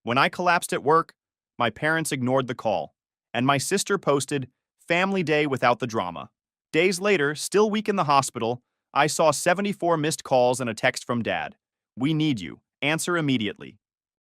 When I collapsed at work, my parents ignored the call, and my sister posted, "Family day without the drama." Days later, still weak in the hospital, I saw 74 missed calls and a text from Dad. "We need you. Answer immediately."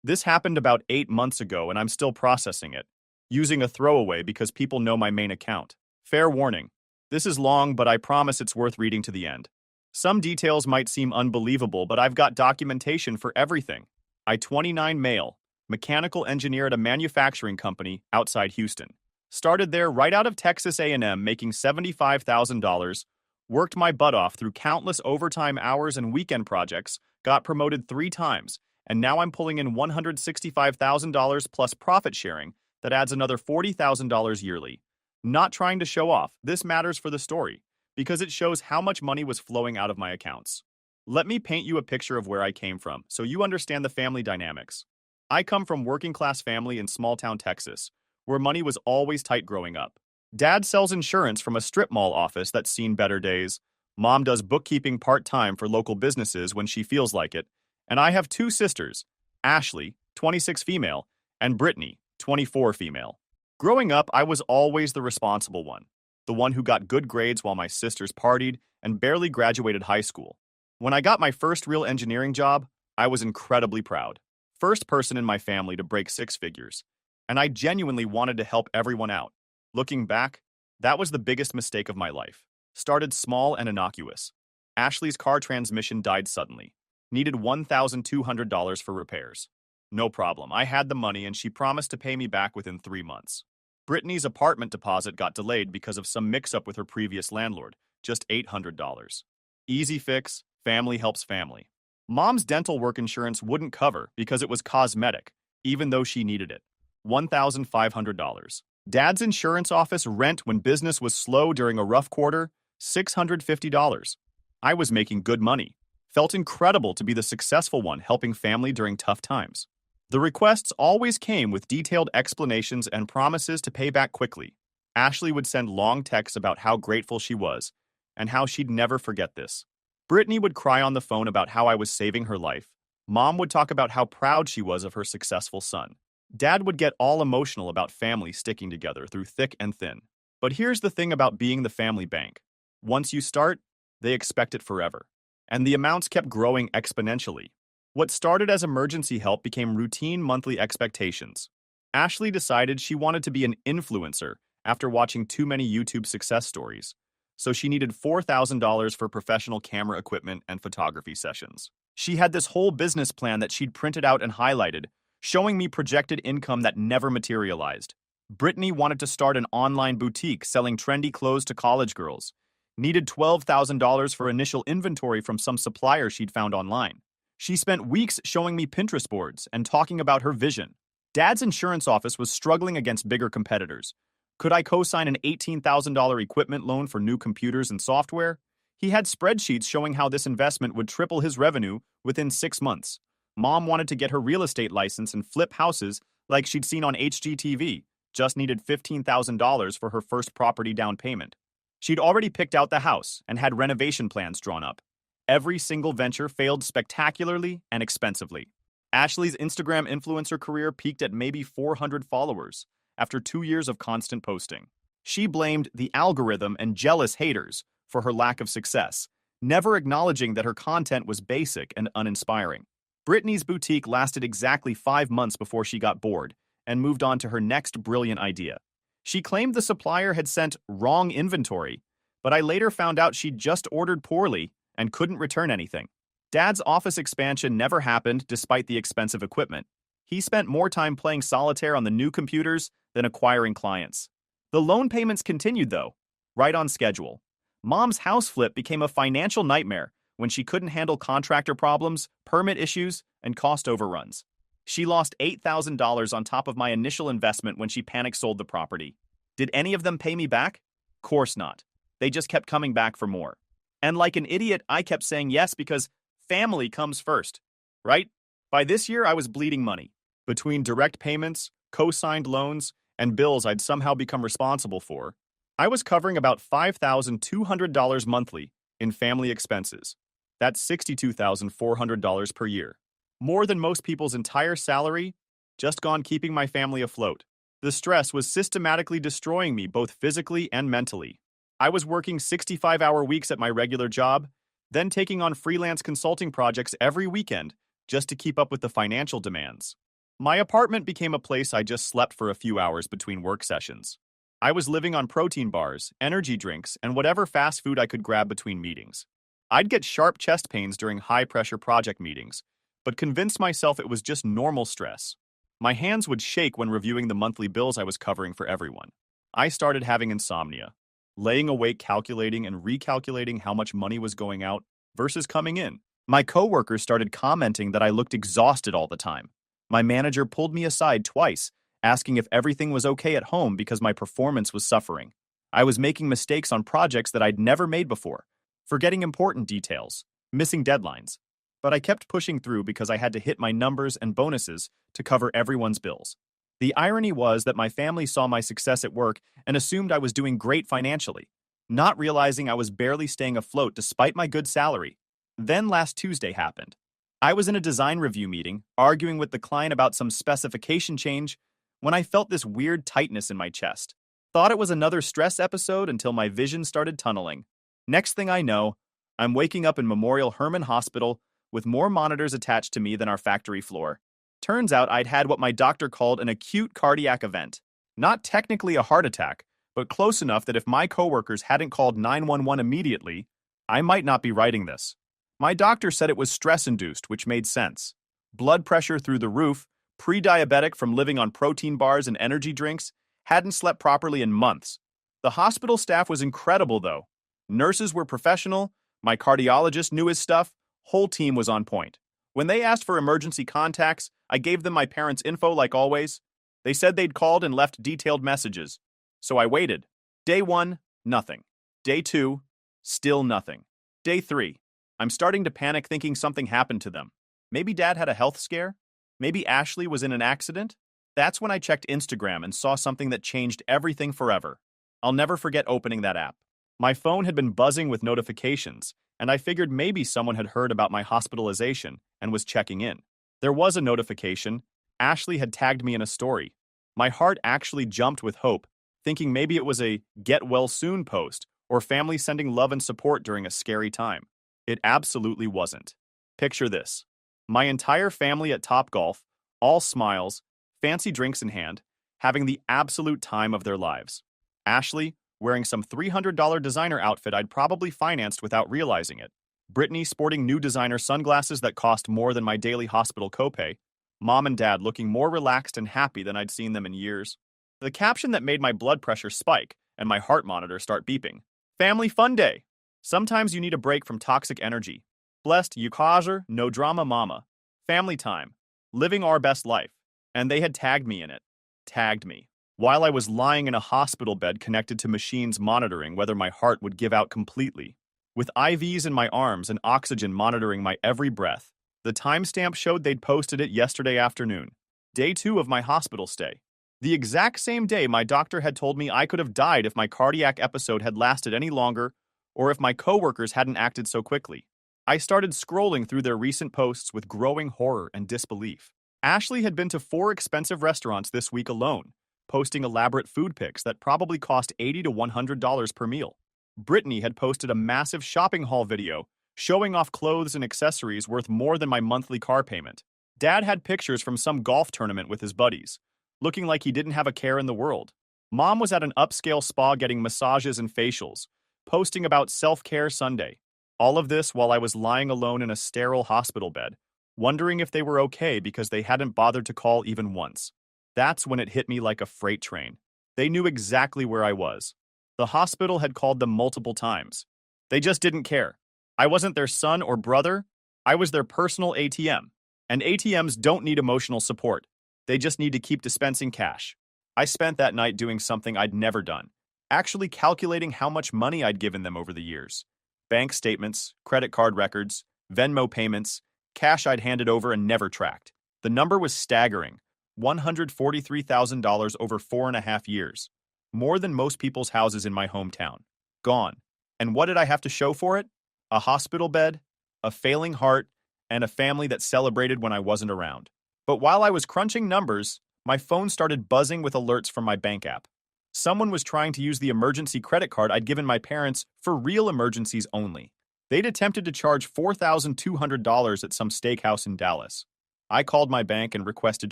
This happened about 8 months ago, and I'm still processing it, using a throwaway because people know my main account. Fair warning. This is long, but I promise it's worth reading to the end. Some details might seem unbelievable, but I've got documentation for everything. I 29 male, mechanical engineer at a manufacturing company outside Houston. Started there right out of Texas A&M making $75,000, worked my butt off through countless overtime hours and weekend projects, got promoted 3 times, and now I'm pulling in $165,000 plus profit sharing that adds another $40,000 yearly. Not trying to show off, this matters for the story, because it shows how much money was flowing out of my accounts. Let me paint you a picture of where I came from so you understand the family dynamics. I come from working-class family in small-town Texas, where money was always tight growing up. Dad sells insurance from a strip mall office that's seen better days. Mom does bookkeeping part-time for local businesses when she feels like it. And I have 2 sisters, Ashley, 26 female, and Brittany, 24 female. Growing up, I was always the responsible one, the one who got good grades while my sisters partied and barely graduated high school. When I got my first real engineering job, I was incredibly proud. First person in my family to break 6 figures, and I genuinely wanted to help everyone out. Looking back, that was the biggest mistake of my life. Started small and innocuous. Ashley's car transmission died suddenly. Needed $1,200 for repairs. No problem, I had the money and she promised to pay me back within 3 months. Brittany's apartment deposit got delayed because of some mix-up with her previous landlord, just $800. Easy fix, family helps family. Mom's dental work insurance wouldn't cover because it was cosmetic, even though she needed it. $1,500. Dad's insurance office rent when business was slow during a rough quarter, $650. I was making good money. Felt incredible to be the successful one helping family during tough times. The requests always came with detailed explanations and promises to pay back quickly. Ashley would send long texts about how grateful she was and how she'd never forget this. Brittany would cry on the phone about how I was saving her life. Mom would talk about how proud she was of her successful son. Dad would get all emotional about family sticking together through thick and thin. But here's the thing about being the family bank. Once you start, they expect it forever. And the amounts kept growing exponentially. What started as emergency help became routine monthly expectations. Ashley decided she wanted to be an influencer after watching too many YouTube success stories, so she needed $4,000 for professional camera equipment and photography sessions. She had this whole business plan that she'd printed out and highlighted, showing me projected income that never materialized. Brittany wanted to start an online boutique selling trendy clothes to college girls. Needed $12,000 for initial inventory from some supplier she'd found online. She spent weeks showing me Pinterest boards and talking about her vision. Dad's insurance office was struggling against bigger competitors. Could I co-sign an $18,000 equipment loan for new computers and software? He had spreadsheets showing how this investment would triple his revenue within 6 months. Mom wanted to get her real estate license and flip houses like she'd seen on HGTV. Just needed $15,000 for her first property down payment. She'd already picked out the house and had renovation plans drawn up. Every single venture failed spectacularly and expensively. Ashley's Instagram influencer career peaked at maybe 400 followers after 2 years of constant posting. She blamed the algorithm and jealous haters for her lack of success, never acknowledging that her content was basic and uninspiring. Brittany's boutique lasted exactly 5 months before she got bored and moved on to her next brilliant idea. She claimed the supplier had sent wrong inventory, but I later found out she'd just ordered poorly and couldn't return anything. Dad's office expansion never happened despite the expensive equipment. He spent more time playing solitaire on the new computers than acquiring clients. The loan payments continued though, right on schedule. Mom's house flip became a financial nightmare when she couldn't handle contractor problems, permit issues, and cost overruns. She lost $8,000 on top of my initial investment when she panic sold the property. Did any of them pay me back? Course not. They just kept coming back for more. And like an idiot, I kept saying yes because family comes first, right? By this year, I was bleeding money. Between direct payments, co-signed loans, and bills I'd somehow become responsible for, I was covering about $5,200 monthly in family expenses. That's $62,400 per year. More than most people's entire salary just gone keeping my family afloat. The stress was systematically destroying me both physically and mentally. I was working 65-hour weeks at my regular job, then taking on freelance consulting projects every weekend just to keep up with the financial demands. My apartment became a place I just slept for a few hours between work sessions. I was living on protein bars, energy drinks, and whatever fast food I could grab between meetings. I'd get sharp chest pains during high-pressure project meetings, but convinced myself it was just normal stress. My hands would shake when reviewing the monthly bills I was covering for everyone. I started having insomnia, laying awake calculating and recalculating how much money was going out versus coming in. My coworkers started commenting that I looked exhausted all the time. My manager pulled me aside twice, asking if everything was okay at home because my performance was suffering. I was making mistakes on projects that I'd never made before, forgetting important details, missing deadlines. But I kept pushing through because I had to hit my numbers and bonuses to cover everyone's bills. The irony was that my family saw my success at work and assumed I was doing great financially, not realizing I was barely staying afloat despite my good salary. Then last Tuesday happened. I was in a design review meeting, arguing with the client about some specification change, when I felt this weird tightness in my chest. Thought it was another stress episode until my vision started tunneling. Next thing I know, I'm waking up in Memorial Hermann Hospital with more monitors attached to me than our factory floor. Turns out I'd had what my doctor called an acute cardiac event. Not technically a heart attack, but close enough that if my coworkers hadn't called 911 immediately, I might not be writing this. My doctor said it was stress-induced, which made sense. Blood pressure through the roof, pre-diabetic from living on protein bars and energy drinks, hadn't slept properly in months. The hospital staff was incredible, though. Nurses were professional, my cardiologist knew his stuff, whole team was on point. When they asked for emergency contacts, I gave them my parents' info like always. They said they'd called and left detailed messages. So I waited. Day 1, nothing. Day 2, still nothing. Day 3, I'm starting to panic thinking something happened to them. Maybe Dad had a health scare? Maybe Ashley was in an accident? That's when I checked Instagram and saw something that changed everything forever. I'll never forget opening that app. My phone had been buzzing with notifications, and I figured maybe someone had heard about my hospitalization and was checking in. There was a notification. Ashley had tagged me in a story. My heart actually jumped with hope, thinking maybe it was a get well soon post or family sending love and support during a scary time. It absolutely wasn't. Picture this. My entire family at Topgolf, all smiles, fancy drinks in hand, having the absolute time of their lives. Ashley, wearing some $300 designer outfit I'd probably financed without realizing it. Brittany sporting new designer sunglasses that cost more than my daily hospital copay. Mom and Dad looking more relaxed and happy than I'd seen them in years. The caption that made my blood pressure spike and my heart monitor start beeping. Family fun day. Sometimes you need a break from toxic energy. Blessed Yukazer, no drama mama. Family time. Living our best life. And they had tagged me in it. Tagged me. While I was lying in a hospital bed connected to machines monitoring whether my heart would give out completely. With IVs in my arms and oxygen monitoring my every breath. The timestamp showed they'd posted it yesterday afternoon. Day 2 of my hospital stay. The exact same day my doctor had told me I could have died if my cardiac episode had lasted any longer or if my coworkers hadn't acted so quickly. I started scrolling through their recent posts with growing horror and disbelief. Ashley had been to 4 expensive restaurants this week alone, posting elaborate food pics that probably cost $80 to $100 per meal. Brittany had posted a massive shopping haul video showing off clothes and accessories worth more than my monthly car payment. Dad had pictures from some golf tournament with his buddies, looking like he didn't have a care in the world. Mom was at an upscale spa getting massages and facials, posting about self-care Sunday. All of this while I was lying alone in a sterile hospital bed, wondering if they were okay because they hadn't bothered to call even once. That's when it hit me like a freight train. They knew exactly where I was. The hospital had called them multiple times. They just didn't care. I wasn't their son or brother. I was their personal ATM. And ATMs don't need emotional support. They just need to keep dispensing cash. I spent that night doing something I'd never done, actually calculating how much money I'd given them over the years. Bank statements, credit card records, Venmo payments, cash I'd handed over and never tracked. The number was staggering. $143,000 over 4.5 years. More than most people's houses in my hometown. Gone. And what did I have to show for it? A hospital bed, a failing heart, and a family that celebrated when I wasn't around. But while I was crunching numbers, my phone started buzzing with alerts from my bank app. Someone was trying to use the emergency credit card I'd given my parents for real emergencies only. They'd attempted to charge $4,200 at some steakhouse in Dallas. I called my bank and requested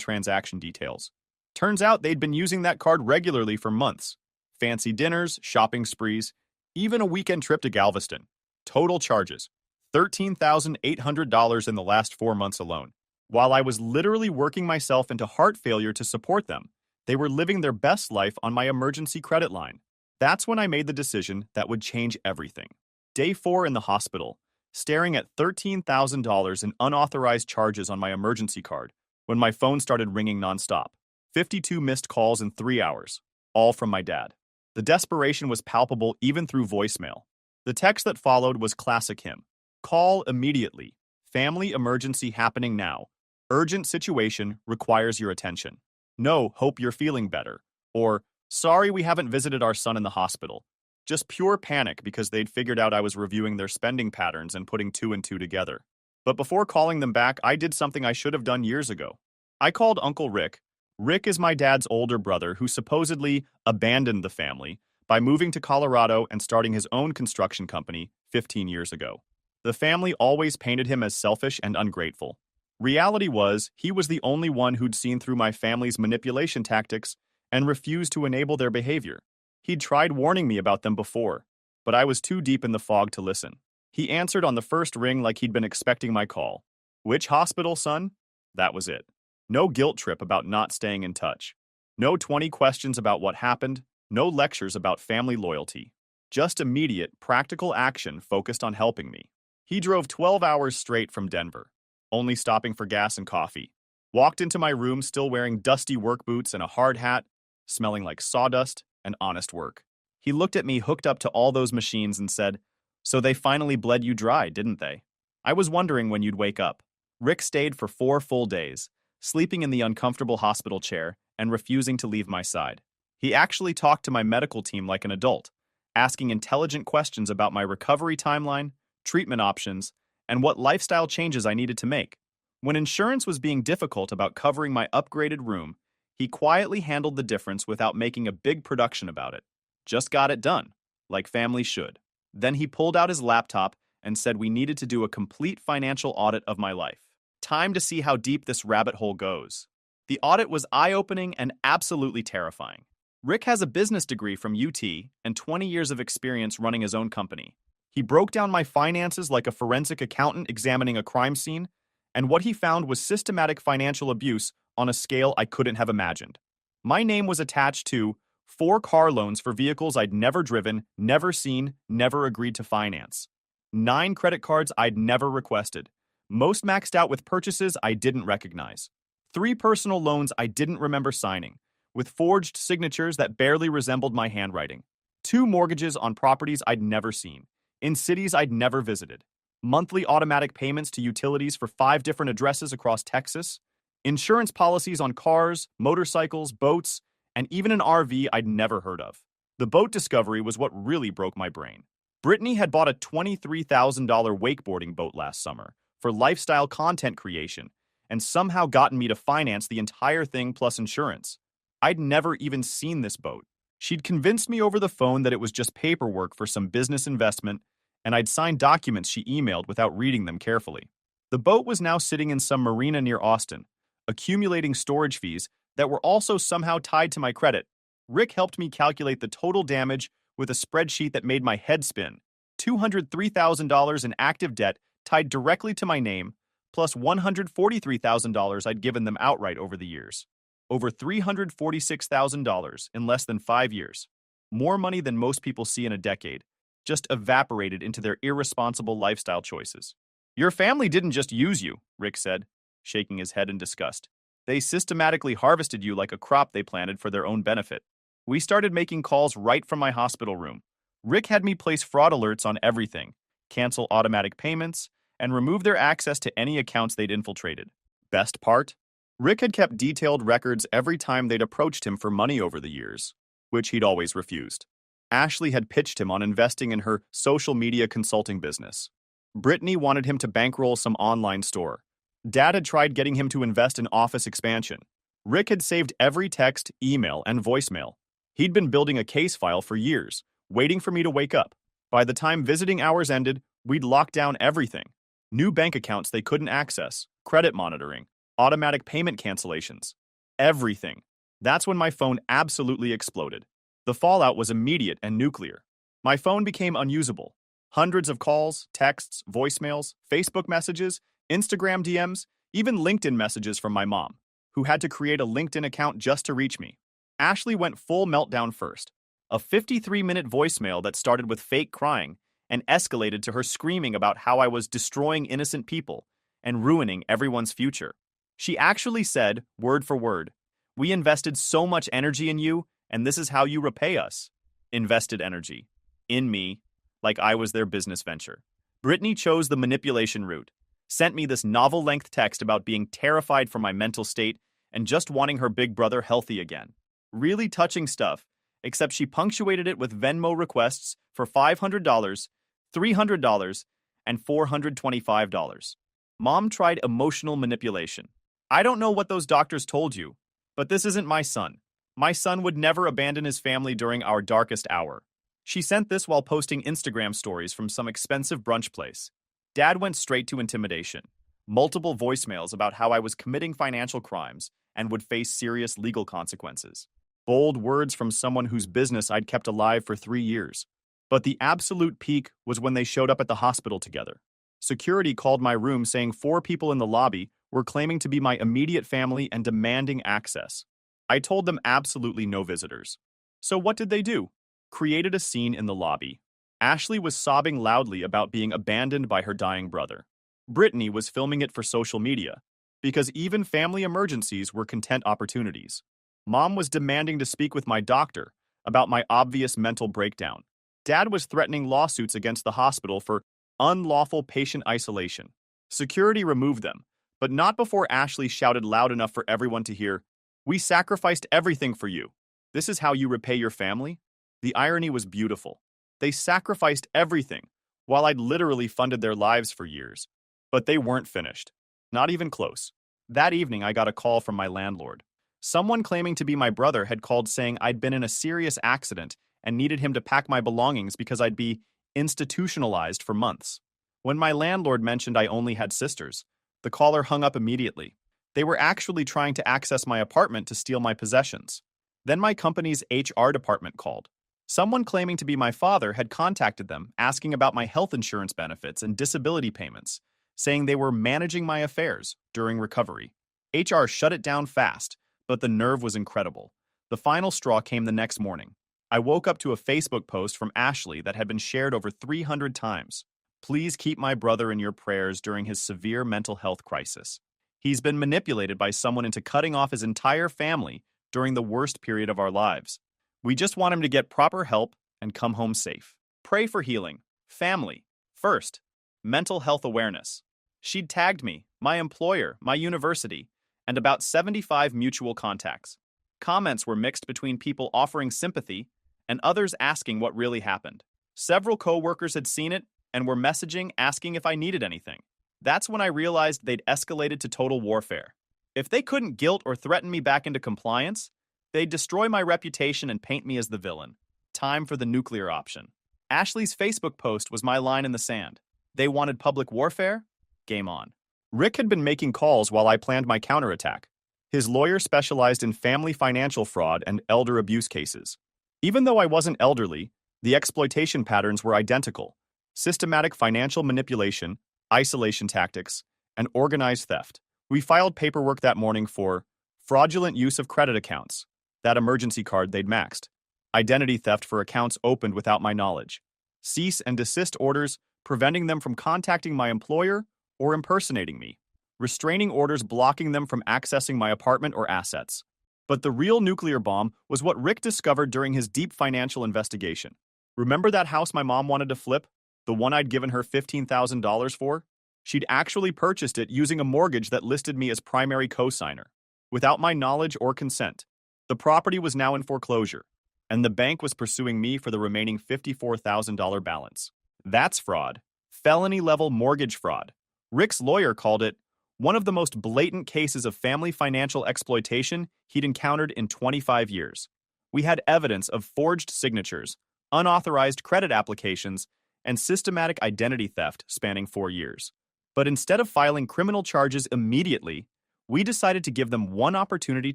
transaction details. Turns out they'd been using that card regularly for months. Fancy dinners, shopping sprees, even a weekend trip to Galveston. Total charges, $13,800 in the last 4 months alone. While I was literally working myself into heart failure to support them, they were living their best life on my emergency credit line. That's when I made the decision that would change everything. Day 4 in the hospital, staring at $13,000 in unauthorized charges on my emergency card when my phone started ringing nonstop. 52 missed calls in 3 hours, all from my dad. The desperation was palpable even through voicemail. The text that followed was classic him. Call immediately. Family emergency happening now. Urgent situation requires your attention. No, hope you're feeling better. Or, sorry we haven't visited our son in the hospital. Just pure panic because they'd figured out I was reviewing their spending patterns and putting 2 and 2 together. But before calling them back, I did something I should have done years ago. I called Uncle Rick. Rick is my dad's older brother who supposedly abandoned the family by moving to Colorado and starting his own construction company 15 years ago. The family always painted him as selfish and ungrateful. Reality was, he was the only one who'd seen through my family's manipulation tactics and refused to enable their behavior. He'd tried warning me about them before, but I was too deep in the fog to listen. He answered on the first ring like he'd been expecting my call. Which hospital, son? That was it. No guilt trip about not staying in touch. No 20 questions about what happened. No lectures about family loyalty. Just immediate, practical action focused on helping me. He drove 12 hours straight from Denver, only stopping for gas and coffee. Walked into my room still wearing dusty work boots and a hard hat, smelling like sawdust and honest work. He looked at me hooked up to all those machines and said, "So they finally bled you dry, didn't they? I was wondering when you'd wake up." Rick stayed for 4 full days, sleeping in the uncomfortable hospital chair and refusing to leave my side. He actually talked to my medical team like an adult, asking intelligent questions about my recovery timeline, treatment options, and what lifestyle changes I needed to make. When insurance was being difficult about covering my upgraded room, he quietly handled the difference without making a big production about it. Just got it done, like family should. Then he pulled out his laptop and said we needed to do a complete financial audit of my life. Time to see how deep this rabbit hole goes. The audit was eye-opening and absolutely terrifying. Rick has a business degree from UT and 20 years of experience running his own company. He broke down my finances like a forensic accountant examining a crime scene, and what he found was systematic financial abuse on a scale I couldn't have imagined. My name was attached to 4 car loans for vehicles I'd never driven, never seen, never agreed to finance. 9 credit cards I'd never requested, most maxed out with purchases I didn't recognize. 3 personal loans I didn't remember signing, with forged signatures that barely resembled my handwriting. 2 mortgages on properties I'd never seen, in cities I'd never visited. Monthly automatic payments to utilities for 5 different addresses across Texas. Insurance policies on cars, motorcycles, boats, and even an RV I'd never heard of. The boat discovery was what really broke my brain. Brittany had bought a $23,000 wakeboarding boat last summer for lifestyle content creation and somehow gotten me to finance the entire thing plus insurance. I'd never even seen this boat. She'd convinced me over the phone that it was just paperwork for some business investment, and I'd signed documents she emailed without reading them carefully. The boat was now sitting in some marina near Austin, accumulating storage fees that were also somehow tied to my credit. Rick helped me calculate the total damage with a spreadsheet that made my head spin. $203,000 in active debt tied directly to my name, plus $143,000 I'd given them outright over the years. Over $346,000 in less than 5 years. More money than most people see in a decade, just evaporated into their irresponsible lifestyle choices. "Your family didn't just use you," Rick said, shaking his head in disgust. "They systematically harvested you like a crop they planted for their own benefit." We started making calls right from my hospital room. Rick had me place fraud alerts on everything, cancel automatic payments, and remove their access to any accounts they'd infiltrated. Best part? Rick had kept detailed records every time they'd approached him for money over the years, which he'd always refused. Ashley had pitched him on investing in her social media consulting business. Brittany wanted him to bankroll some online store. Dad had tried getting him to invest in office expansion. Rick had saved every text, email, and voicemail. He'd been building a case file for years, waiting for me to wake up. By the time visiting hours ended, we'd locked down everything. New bank accounts they couldn't access, credit monitoring, automatic payment cancellations. Everything. That's when my phone absolutely exploded. The fallout was immediate and nuclear. My phone became unusable. Hundreds of calls, texts, voicemails, Facebook messages, Instagram DMs, even LinkedIn messages from my mom, who had to create a LinkedIn account just to reach me. Ashley went full meltdown first. A 53-minute voicemail that started with fake crying and escalated to her screaming about how I was destroying innocent people and ruining everyone's future. She actually said, word for word, "We invested so much energy in you, and this is how you repay us." Invested energy. In me, like I was their business venture. Brittany chose the manipulation route, sent me this novel-length text about being terrified for my mental state and just wanting her big brother healthy again. Really touching stuff, except she punctuated it with Venmo requests for $500, $300, and $425. Mom tried emotional manipulation. I don't know what those doctors told you, but this isn't my son. My son would never abandon his family during our darkest hour. She sent this while posting Instagram stories from some expensive brunch place. Dad went straight to intimidation. Multiple voicemails about how I was committing financial crimes and would face serious legal consequences. Bold words from someone whose business I'd kept alive for 3 years. But the absolute peak was when they showed up at the hospital together. Security called my room saying 4 people in the lobby were claiming to be my immediate family and demanding access. I told them absolutely no visitors. So what did they do? Created a scene in the lobby. Ashley was sobbing loudly about being abandoned by her dying brother. Brittany was filming it for social media, because even family emergencies were content opportunities. Mom was demanding to speak with my doctor about my obvious mental breakdown. Dad was threatening lawsuits against the hospital for unlawful patient isolation. Security removed them, but not before Ashley shouted loud enough for everyone to hear, "We sacrificed everything for you. This is how you repay your family?" The irony was beautiful. They sacrificed everything, while I'd literally funded their lives for years. But they weren't finished. Not even close. That evening, I got a call from my landlord. Someone claiming to be my brother had called saying I'd been in a serious accident and needed him to pack my belongings because I'd be institutionalized for months. When my landlord mentioned I only had sisters, the caller hung up immediately. They were actually trying to access my apartment to steal my possessions. Then my company's HR department called. Someone claiming to be my father had contacted them, asking about my health insurance benefits and disability payments, saying they were managing my affairs during recovery. HR shut it down fast, but the nerve was incredible. The final straw came the next morning. I woke up to a Facebook post from Ashley that had been shared over 300 times. "Please keep my brother in your prayers during his severe mental health crisis. He's been manipulated by someone into cutting off his entire family during the worst period of our lives. We just want him to get proper help and come home safe. Pray for healing. Family. First. Mental health awareness." She'd tagged me, my employer, my university, and about 75 mutual contacts. Comments were mixed between people offering sympathy and others asking what really happened. Several co-workers had seen it and were messaging asking if I needed anything. That's when I realized they'd escalated to total warfare. If they couldn't guilt or threaten me back into compliance, they'd destroy my reputation and paint me as the villain. Time for the nuclear option. Ashley's Facebook post was my line in the sand. They wanted public warfare? Game on. Rick had been making calls while I planned my counterattack. His lawyer specialized in family financial fraud and elder abuse cases. Even though I wasn't elderly, the exploitation patterns were identical: systematic financial manipulation, isolation tactics, and organized theft. We filed paperwork that morning for fraudulent use of credit accounts, that emergency card they'd maxed, identity theft for accounts opened without my knowledge, cease and desist orders preventing them from contacting my employer or impersonating me, restraining orders blocking them from accessing my apartment or assets. But the real nuclear bomb was what Rick discovered during his deep financial investigation. Remember that house my mom wanted to flip? The one I'd given her $15,000 for? She'd actually purchased it using a mortgage that listed me as primary co-signer. Without my knowledge or consent, the property was now in foreclosure, and the bank was pursuing me for the remaining $54,000 balance. That's fraud. Felony-level mortgage fraud. Rick's lawyer called it One of the most blatant cases of family financial exploitation he'd encountered in 25 years. We had evidence of forged signatures, unauthorized credit applications, and systematic identity theft spanning 4 years. But instead of filing criminal charges immediately, we decided to give them one opportunity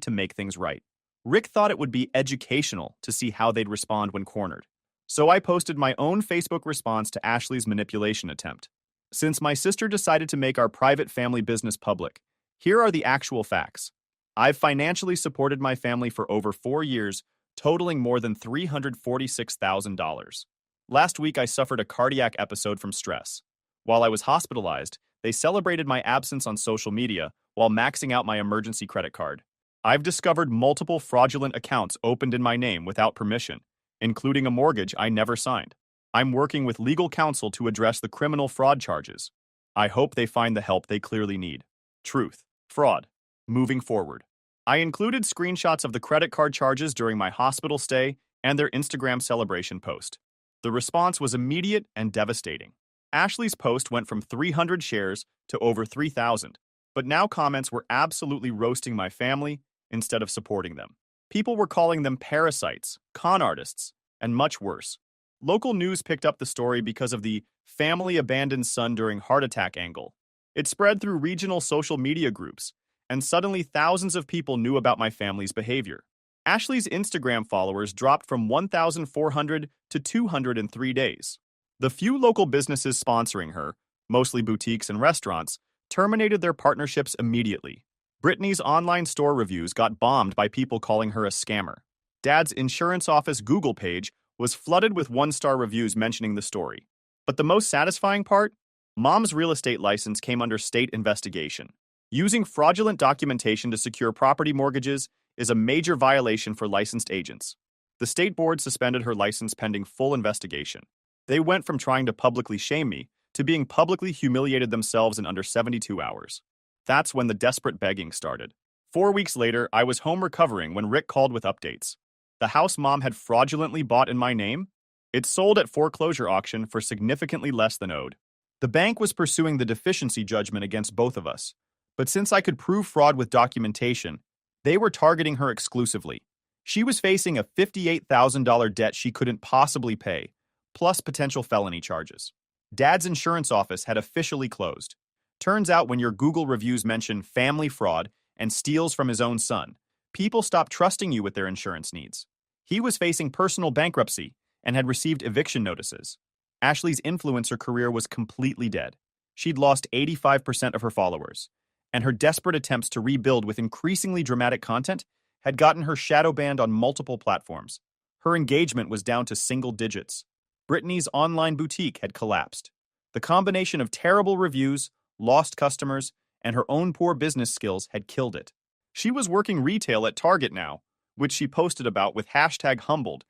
to make things right. Rick thought it would be educational to see how they'd respond when cornered. So I posted my own Facebook response to Ashley's manipulation attempt. Since my sister decided to make our private family business public, here are the actual facts. I've financially supported my family for over 4 years, totaling more than $346,000. Last week, I suffered a cardiac episode from stress. While I was hospitalized, they celebrated my absence on social media while maxing out my emergency credit card. I've discovered multiple fraudulent accounts opened in my name without permission, including a mortgage I never signed. I'm working with legal counsel to address the criminal fraud charges. I hope they find the help they clearly need. Truth. Fraud. Moving forward. I included screenshots of the credit card charges during my hospital stay and their Instagram celebration post. The response was immediate and devastating. Ashley's post went from 300 shares to over 3,000, but now comments were absolutely roasting my family instead of supporting them. People were calling them parasites, con artists, and much worse. Local news picked up the story because of the family abandoned son during heart attack angle. It spread through regional social media groups, and suddenly thousands of people knew about my family's behavior. Ashley's Instagram followers dropped from 1,400 to 200 in 3 days. The few local businesses sponsoring her, mostly boutiques and restaurants, terminated their partnerships immediately. Brittany's online store reviews got bombed by people calling her a scammer. Dad's insurance office Google page was flooded with one-star reviews mentioning the story. But the most satisfying part? Mom's real estate license came under state investigation. Using fraudulent documentation to secure property mortgages is a major violation for licensed agents. The state board suspended her license pending full investigation. They went from trying to publicly shame me to being publicly humiliated themselves in under 72 hours. That's when the desperate begging started. 4 weeks later, I was home recovering when Rick called with updates. The house Mom had fraudulently bought in my name? It sold at foreclosure auction for significantly less than owed. The bank was pursuing the deficiency judgment against both of us, but since I could prove fraud with documentation, they were targeting her exclusively. She was facing a $58,000 debt she couldn't possibly pay, plus potential felony charges. Dad's insurance office had officially closed. Turns out when your Google reviews mention family fraud and steals from his own son, people stop trusting you with their insurance needs. He was facing personal bankruptcy and had received eviction notices. Ashley's influencer career was completely dead. She'd lost 85% of her followers, and her desperate attempts to rebuild with increasingly dramatic content had gotten her shadow banned on multiple platforms. Her engagement was down to single digits. Brittany's online boutique had collapsed. The combination of terrible reviews, lost customers, and her own poor business skills had killed it. She was working retail at Target now, which she posted about with #humbled,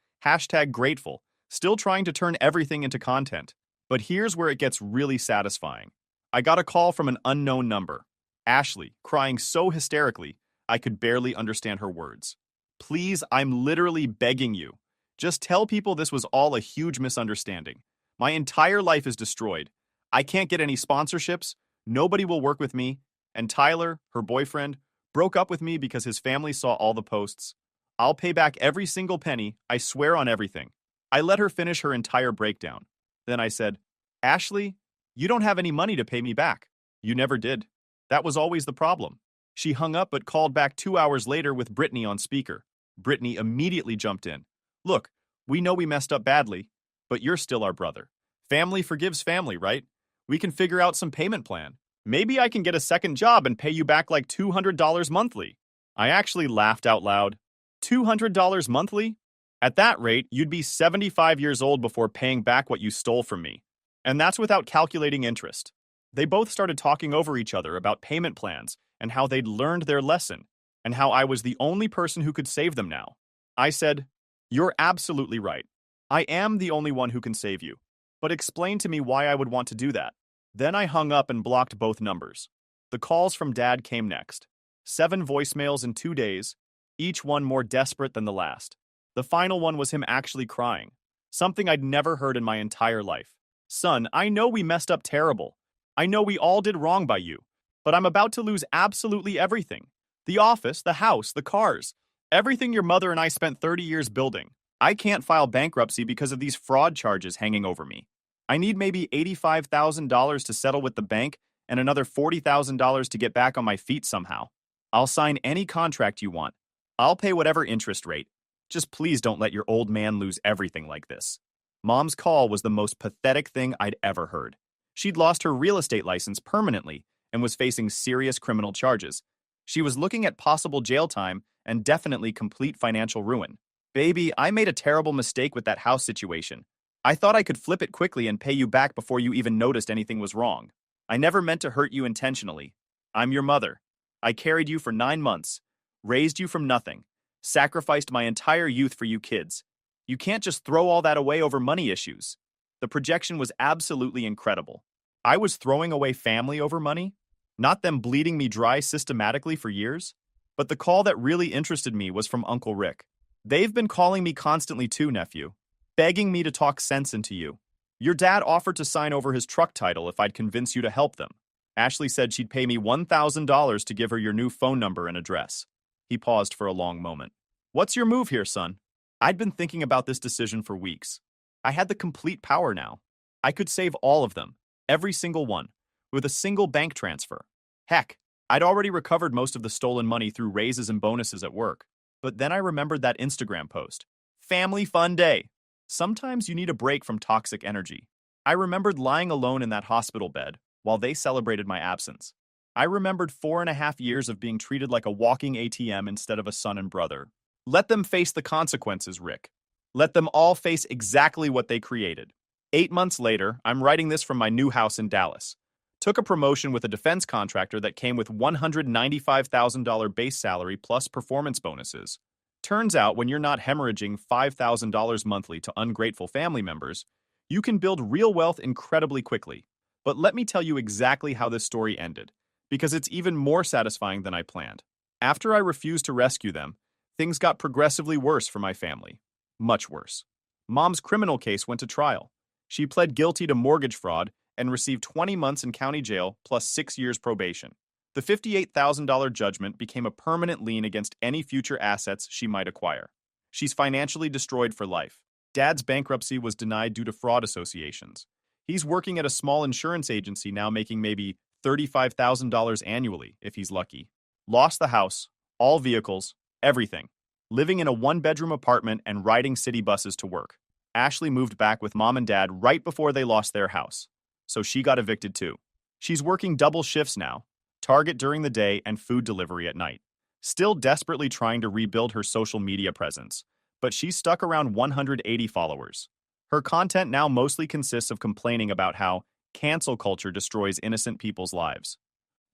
#grateful, still trying to turn everything into content. But here's where it gets really satisfying. I got a call from an unknown number. Ashley, crying so hysterically, I could barely understand her words. Please, I'm literally begging you. Just tell people this was all a huge misunderstanding. My entire life is destroyed. I can't get any sponsorships, nobody will work with me, and Tyler, her boyfriend, broke up with me because his family saw all the posts. I'll pay back every single penny, I swear on everything. I let her finish her entire breakdown. Then I said, Ashley, you don't have any money to pay me back. You never did. That was always the problem. She hung up but called back 2 hours later with Brittany on speaker. Brittany immediately jumped in. Look, we know we messed up badly, but you're still our brother. Family forgives family, right? We can figure out some payment plan. Maybe I can get a second job and pay you back like $200 monthly. I actually laughed out loud. $200 monthly? At that rate, you'd be 75 years old before paying back what you stole from me. And that's without calculating interest. They both started talking over each other about payment plans and how they'd learned their lesson, and how I was the only person who could save them now. I said, you're absolutely right. I am the only one who can save you. But explain to me why I would want to do that. Then I hung up and blocked both numbers. The calls from Dad came next. 7 voicemails in 2 days, each one more desperate than the last. The final one was him actually crying, something I'd never heard in my entire life. Son, I know we messed up terrible. I know we all did wrong by you. but I'm about to lose absolutely everything. The office, the house, the cars, everything your mother and I spent 30 years building. I can't file bankruptcy because of these fraud charges hanging over me. I need maybe $85,000 to settle with the bank and another $40,000 to get back on my feet somehow. I'll sign any contract you want. I'll pay whatever interest rate. Just please don't let your old man lose everything like this. Mom's call was the most pathetic thing I'd ever heard. She'd lost her real estate license permanently and was facing serious criminal charges. She was looking at possible jail time and definitely complete financial ruin. Baby, I made a terrible mistake with that house situation. I thought I could flip it quickly and pay you back before you even noticed anything was wrong. I never meant to hurt you intentionally. I'm your mother. I carried you for 9 months, raised you from nothing, sacrificed my entire youth for you kids. You can't just throw all that away over money issues. The projection was absolutely incredible. I was throwing away family over money, not them bleeding me dry systematically for years. But the call that really interested me was from Uncle Rick. They've been calling me constantly too, nephew, begging me to talk sense into you. Your dad offered to sign over his truck title if I'd convince you to help them. Ashley said she'd pay me $1,000 to give her your new phone number and address. He paused for a long moment. What's your move here, son? I'd been thinking about this decision for weeks. I had the complete power now. I could save all of them, every single one, with a single bank transfer. Heck, I'd already recovered most of the stolen money through raises and bonuses at work. But then I remembered that Instagram post. Family fun day. Sometimes you need a break from toxic energy. I remembered lying alone in that hospital bed while they celebrated my absence. I remembered 4.5 years of being treated like a walking ATM instead of a son and brother. Let them face the consequences, Rick. Let them all face exactly what they created. 8 months later, I'm writing this from my new house in Dallas. Took a promotion with a defense contractor that came with $195,000 base salary plus performance bonuses. Turns out when you're not hemorrhaging $5,000 monthly to ungrateful family members, you can build real wealth incredibly quickly. But let me tell you exactly how this story ended, because it's even more satisfying than I planned. After I refused to rescue them, things got progressively worse for my family. Much worse. Mom's criminal case went to trial. She pled guilty to mortgage fraud and received 20 months in county jail plus 6 years probation. The $58,000 judgment became a permanent lien against any future assets she might acquire. She's financially destroyed for life. Dad's bankruptcy was denied due to fraud associations. He's working at a small insurance agency now, making maybe $35,000 annually if he's lucky. Lost the house, all vehicles, everything. Living in a one-bedroom apartment and riding city buses to work. Ashley moved back with mom and dad right before they lost their house, so she got evicted too. She's working double shifts now, Target during the day and food delivery at night. Still desperately trying to rebuild her social media presence, but she's stuck around 180 followers. Her content now mostly consists of complaining about how cancel culture destroys innocent people's lives.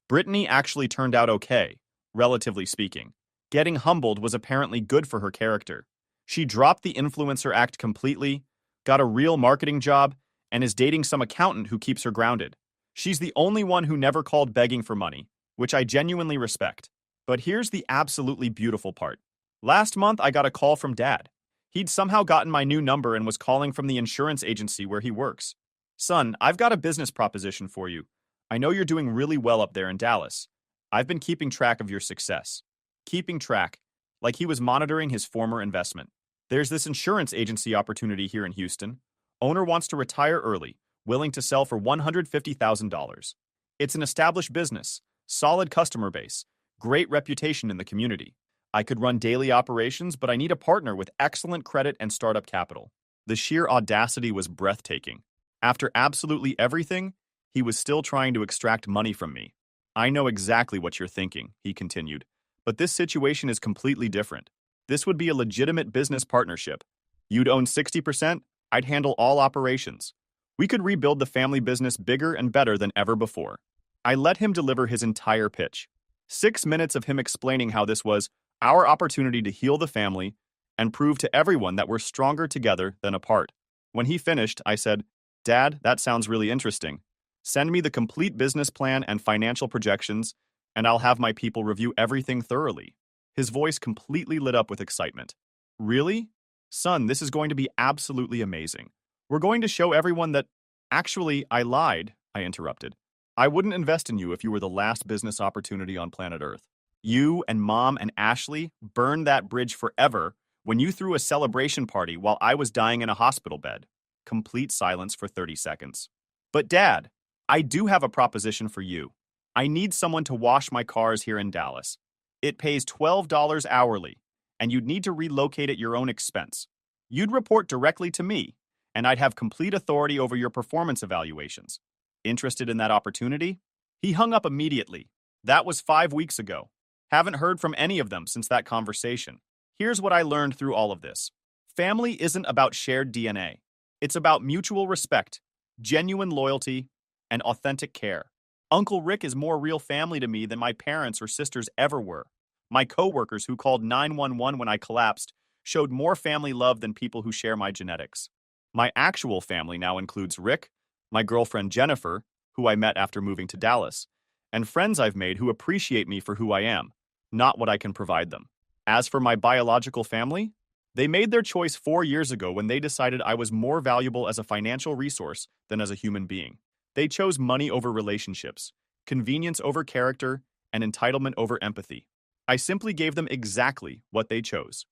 Brittany actually turned out okay, relatively speaking. Getting humbled was apparently good for her character. She dropped the influencer act completely, got a real marketing job, and is dating some accountant who keeps her grounded. She's the only one who never called begging for money, which I genuinely respect. But here's the absolutely beautiful part. Last month, I got a call from Dad. He'd somehow gotten my new number and was calling from the insurance agency where he works. Son, I've got a business proposition for you. I know you're doing really well up there in Dallas. I've been keeping track of your success. Keeping track, like he was monitoring his former investment. There's this insurance agency opportunity here in Houston. Owner wants to retire early, willing to sell for $150,000. It's an established business, solid customer base, great reputation in the community. I could run daily operations, but I need a partner with excellent credit and startup capital. The sheer audacity was breathtaking. After absolutely everything, he was still trying to extract money from me. I know exactly what you're thinking, he continued, but this situation is completely different. This would be a legitimate business partnership. You'd own 60%, I'd handle all operations. We could rebuild the family business bigger and better than ever before. I let him deliver his entire pitch. 6 minutes of him explaining how this was our opportunity to heal the family and prove to everyone that we're stronger together than apart. When he finished, I said, Dad, that sounds really interesting. Send me the complete business plan and financial projections, and I'll have my people review everything thoroughly. His voice completely lit up with excitement. Really? Son, this is going to be absolutely amazing. We're going to show everyone that... Actually, I lied, I interrupted. I wouldn't invest in you if you were the last business opportunity on planet Earth. You and Mom and Ashley burned that bridge forever when you threw a celebration party while I was dying in a hospital bed. Complete silence for 30 seconds. But Dad, I do have a proposition for you. I need someone to wash my cars here in Dallas. It pays $12 hourly, and you'd need to relocate at your own expense. You'd report directly to me, and I'd have complete authority over your performance evaluations. Interested in that opportunity? He hung up immediately. That was 5 weeks ago. Haven't heard from any of them since that conversation. Here's what I learned through all of this. Family isn't about shared DNA. It's about mutual respect, genuine loyalty, and authentic care. Uncle Rick is more real family to me than my parents or sisters ever were. My coworkers who called 911 when I collapsed showed more family love than people who share my genetics. My actual family now includes Rick, my girlfriend Jennifer, who I met after moving to Dallas, and friends I've made who appreciate me for who I am, not what I can provide them. As for my biological family, they made their choice 4 years ago when they decided I was more valuable as a financial resource than as a human being. They chose money over relationships, convenience over character, and entitlement over empathy. I simply gave them exactly what they chose.